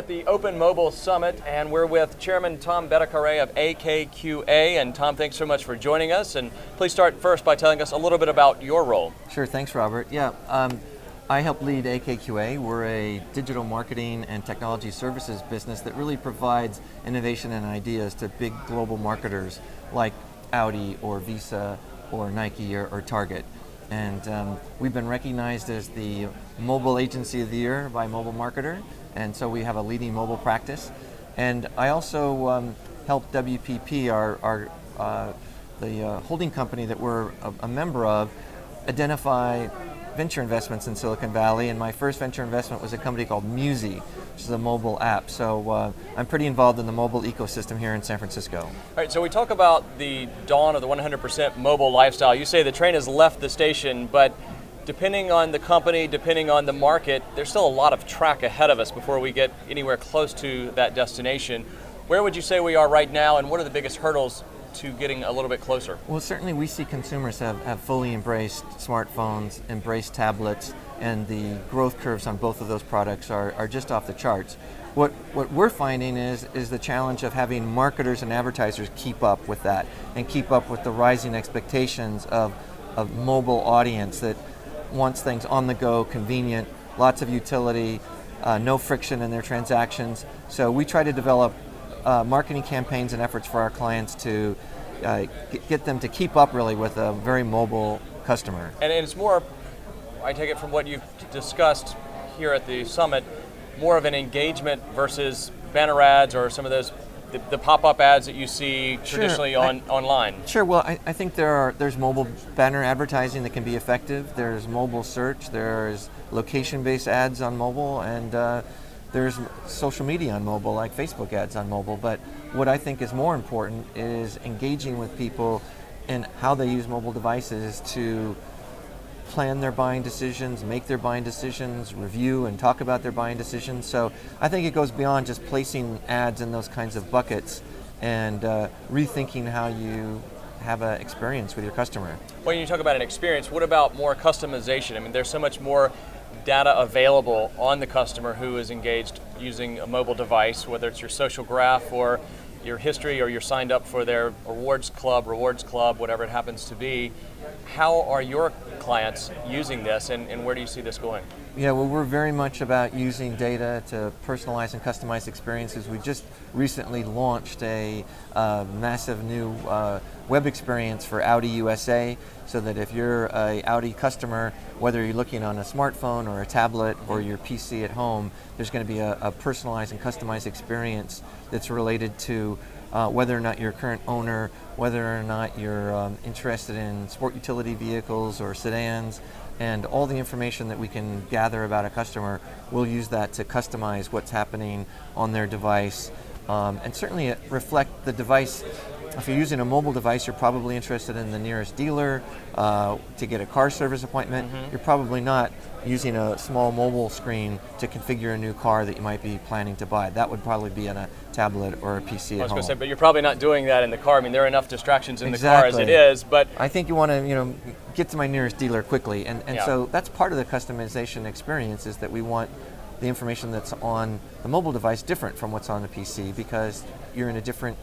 at the Open Mobile Summit, and we're with Chairman Tom Bedecarre of AKQA. And Tom, thanks so much for joining us. And please start first by telling us a little bit about your role. Sure, thanks, Robert. I help lead AKQA. We're a digital marketing and technology services business that really provides innovation and ideas to big global marketers like Audi or Visa or Nike or Target. And we've been recognized as the Mobile Agency of the Year by Mobile Marketer, and so we have a leading mobile practice. And I also help WPP, the holding company that we're a member of, identify venture investments in Silicon Valley, and my first venture investment was a company called Musi, which is a mobile app. So I'm pretty involved in the mobile ecosystem here in San Francisco. All right, so we talk about the dawn of the 100% mobile lifestyle. You say the train has left the station, but depending on the company, depending on the market, there's still a lot of track ahead of us before we get anywhere close to that destination. Where would you say we are right now, and what are the biggest hurdles to getting a little bit closer? Well, certainly we see consumers have fully embraced smartphones, embraced tablets, and the growth curves on both of those products are just off the charts. What we're finding is the challenge of having marketers and advertisers keep up with that and keep up with the rising expectations of mobile audience that wants things on the go, convenient, lots of utility, no friction in their transactions. So we try to develop marketing campaigns and efforts for our clients to get them to keep up really with a very mobile customer. And it's more, I take it from what you've discussed here at the summit, more of an engagement versus banner ads or some of those, the pop-up ads that you see traditionally online. Sure, well I think there's mobile banner advertising that can be effective, there's mobile search, there's location-based ads on mobile, and there's social media on mobile, like Facebook ads on mobile. But what I think is more important is engaging with people in how they use mobile devices to plan their buying decisions, make their buying decisions, review and talk about their buying decisions. So I think it goes beyond just placing ads in those kinds of buckets and rethinking how you have an experience with your customer. When you talk about an experience, what about more customization? I mean, there's so much more data available on the customer who is engaged using a mobile device, whether it's your social graph or your history or you're signed up for their rewards club, whatever it happens to be. How are your clients using this, and where do you see this going? Yeah, well, we're very much about using data to personalize and customize experiences. We just recently launched a massive new web experience for Audi USA, so that if you're an Audi customer, whether you're looking on a smartphone or a tablet or your PC at home, there's going to be a personalized and customized experience that's related to whether or not you're a current owner, whether or not you're interested in sport utility vehicles or sedans, and all the information that we can gather about a customer, we'll use that to customize what's happening on their device, and certainly reflect the device. If you're using a mobile device, you're probably interested in the nearest dealer to get a car service appointment. You're probably not using a small mobile screen to configure a new car that you might be planning to buy. That would probably be on a tablet or a PC at home. I was going to say, but you're probably not doing that in the car. I mean, there are enough distractions in the car as it is, but I think you want to, get to my nearest dealer quickly, and so that's part of the customization experience, is that we want the information that's on the mobile device different from what's on the PC, because you're in a different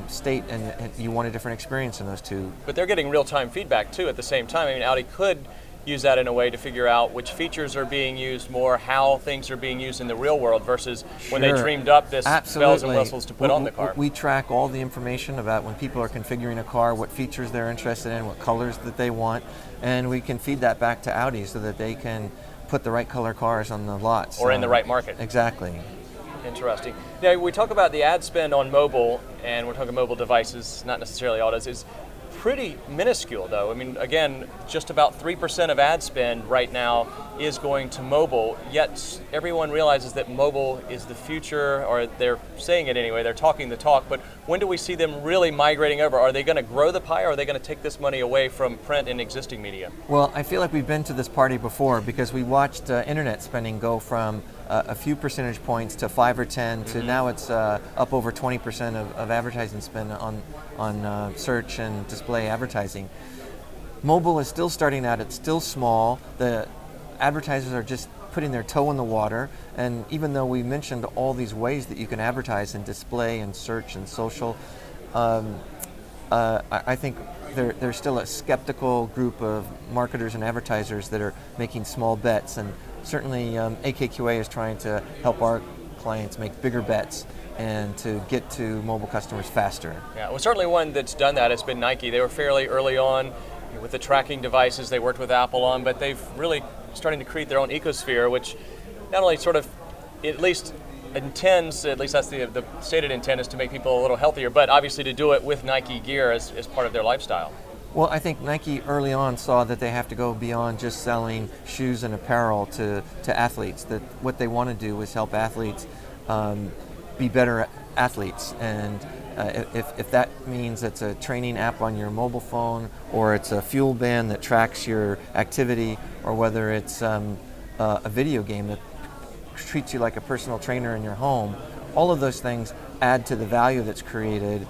state and you want a different experience in those two. But they're getting real-time feedback too at the same time. I mean, Audi could use that in a way to figure out which features are being used more, how things are being used in the real world versus when they dreamed up this bells and whistles to put on the car. We track all the information about when people are configuring a car, what features they're interested in, what colors that they want, and we can feed that back to Audi so that they can put the right color cars on the lots. Or in the right market. Exactly. Interesting. Now, we talk about the ad spend on mobile, and we're talking mobile devices, not necessarily autos. It's pretty minuscule, though. I mean, again, just about 3% of ad spend right now is going to mobile, yet everyone realizes that mobile is the future, or they're saying it anyway, they're talking the talk, but when do we see them really migrating over? Are they going to grow the pie, or are they going to take this money away from print and existing media? Well, I feel like we've been to this party before, because we watched internet spending go from a few percentage points to 5 or 10 to now it's up over 20% of advertising spend on search and display advertising. Mobile is still starting out, it's still small. The advertisers are just putting their toe in the water. And even though we mentioned all these ways that you can advertise and display and search and social, I think there's still a skeptical group of marketers and advertisers that are making small bets, and certainly AKQA is trying to help our clients make bigger bets and to get to mobile customers faster. Yeah, well, certainly one that's done that has been Nike. They were fairly early on with the tracking devices they worked with Apple on, but they've really starting to create their own ecosphere, which not only sort of at least intends, at least that's the stated intent, is to make people a little healthier, but obviously to do it with Nike gear as part of their lifestyle. Well, I think Nike early on saw that they have to go beyond just selling shoes and apparel to athletes, that what they want to do is help athletes be better athletes. And if that means it's a training app on your mobile phone, or it's a fuel band that tracks your activity, or whether it's a video game that treats you like a personal trainer in your home, all of those things add to the value that's created.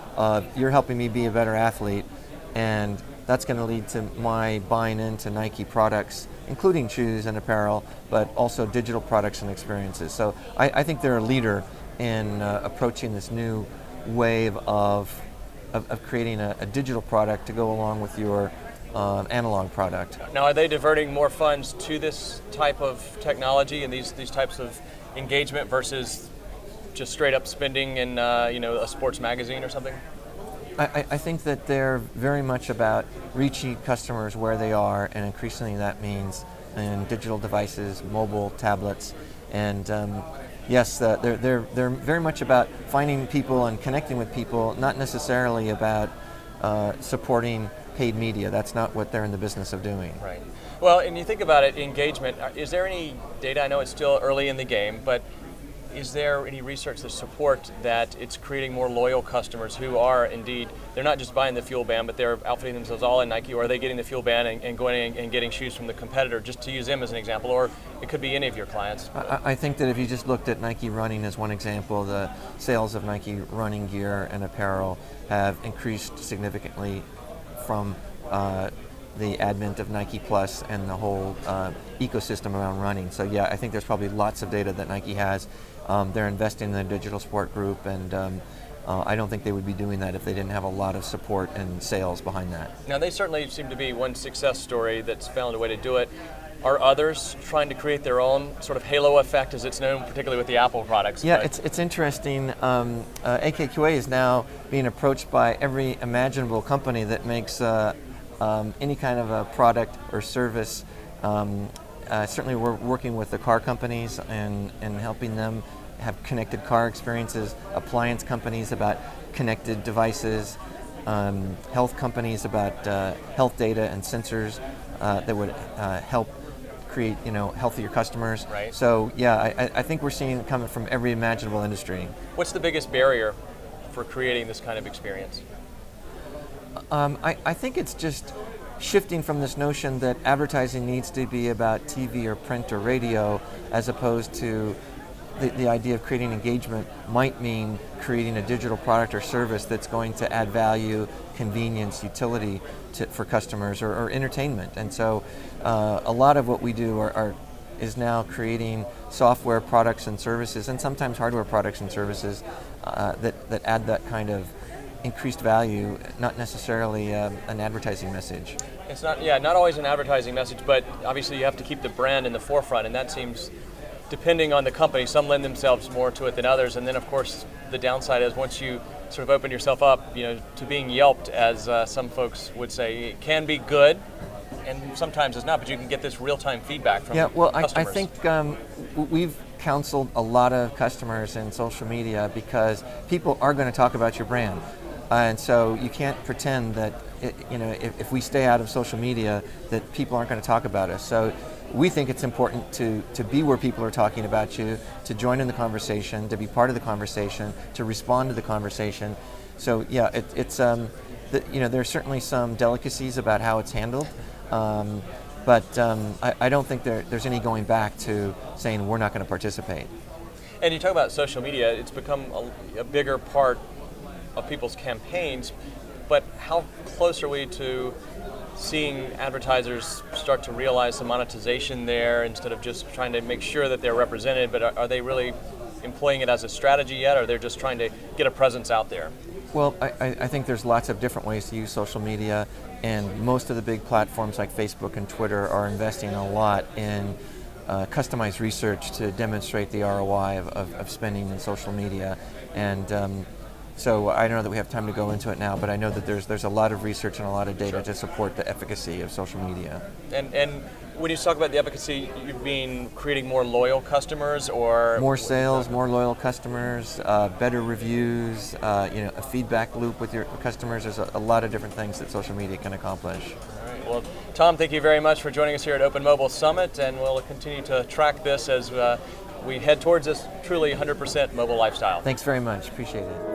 You're helping me be a better athlete, and that's going to lead to my buying into Nike products, including shoes and apparel, but also digital products and experiences. So I think they're a leader in approaching this new wave of creating a digital product to go along with your analog product. Now, are they diverting more funds to this type of technology and these types of engagement versus just straight up spending in a sports magazine or something? I think that they're very much about reaching customers where they are, and increasingly that means in digital devices, mobile, tablets, and yes, they're very much about finding people and connecting with people, not necessarily about supporting paid media. That's not what they're in the business of doing. Right. Well, and you think about it, engagement, is there any data, I know it's still early in the game, but is there any research that support that it's creating more loyal customers who are indeed, they're not just buying the fuel band, but they're outfitting themselves all in Nike, or are they getting the fuel band and going and getting shoes from the competitor, just to use them as an example, or it could be any of your clients? I think that if you just looked at Nike running as one example, the sales of Nike running gear and apparel have increased significantly from the advent of Nike Plus and the whole ecosystem around running. So yeah, I think there's probably lots of data that Nike has. They're investing in the digital sport group, and I don't think they would be doing that if they didn't have a lot of support and sales behind that. Now, they certainly seem to be one success story that's found a way to do it. Are others trying to create their own sort of halo effect, as it's known, particularly with the Apple products? Yeah, it's interesting. AKQA is now being approached by every imaginable company that makes any kind of a product or service. Certainly we're working with the car companies and helping them have connected car experiences, appliance companies about connected devices, health companies about health data and sensors that would help create healthier customers. Right. So yeah, I think we're seeing it coming from every imaginable industry. What's the biggest barrier for creating this kind of experience? I think it's just shifting from this notion that advertising needs to be about TV or print or radio, as opposed to the idea of creating engagement might mean creating a digital product or service that's going to add value, convenience, utility for customers, or entertainment. And so a lot of what we do is now creating software products and services, and sometimes hardware products and services that add that kind of increased value, not necessarily an advertising message. It's not always an advertising message, but obviously you have to keep the brand in the forefront, and that seems, depending on the company, some lend themselves more to it than others. And then of course the downside is once you sort of open yourself up, to being yelped, as some folks would say, it can be good, and sometimes it's not, but you can get this real-time feedback from customers. I think we've counseled a lot of customers in social media, because people are going to talk about your brand. And so you can't pretend that, if we stay out of social media, that people aren't going to talk about us. So we think it's important to be where people are talking about you, to join in the conversation, to be part of the conversation, to respond to the conversation. So yeah, there's certainly some delicacies about how it's handled, but I don't think there's any going back to saying we're not going to participate. And you talk about social media, it's become a bigger part of people's campaigns, but how close are we to seeing advertisers start to realize some monetization there instead of just trying to make sure that they're represented, but are they really employing it as a strategy yet, or they're just trying to get a presence out there? Well, I think there's lots of different ways to use social media, and most of the big platforms like Facebook and Twitter are investing a lot in customized research to demonstrate the ROI of spending in social media. And so I don't know that we have time to go into it now, but I know that there's a lot of research and a lot of data to support the efficacy of social media. And when you talk about the efficacy, you mean creating more loyal customers, or more sales, more loyal customers, better reviews, a feedback loop with your customers. There's a lot of different things that social media can accomplish. All right. Well, Tom, thank you very much for joining us here at Open Mobile Summit, and we'll continue to track this as we head towards this truly 100% mobile lifestyle. Thanks very much. Appreciate it.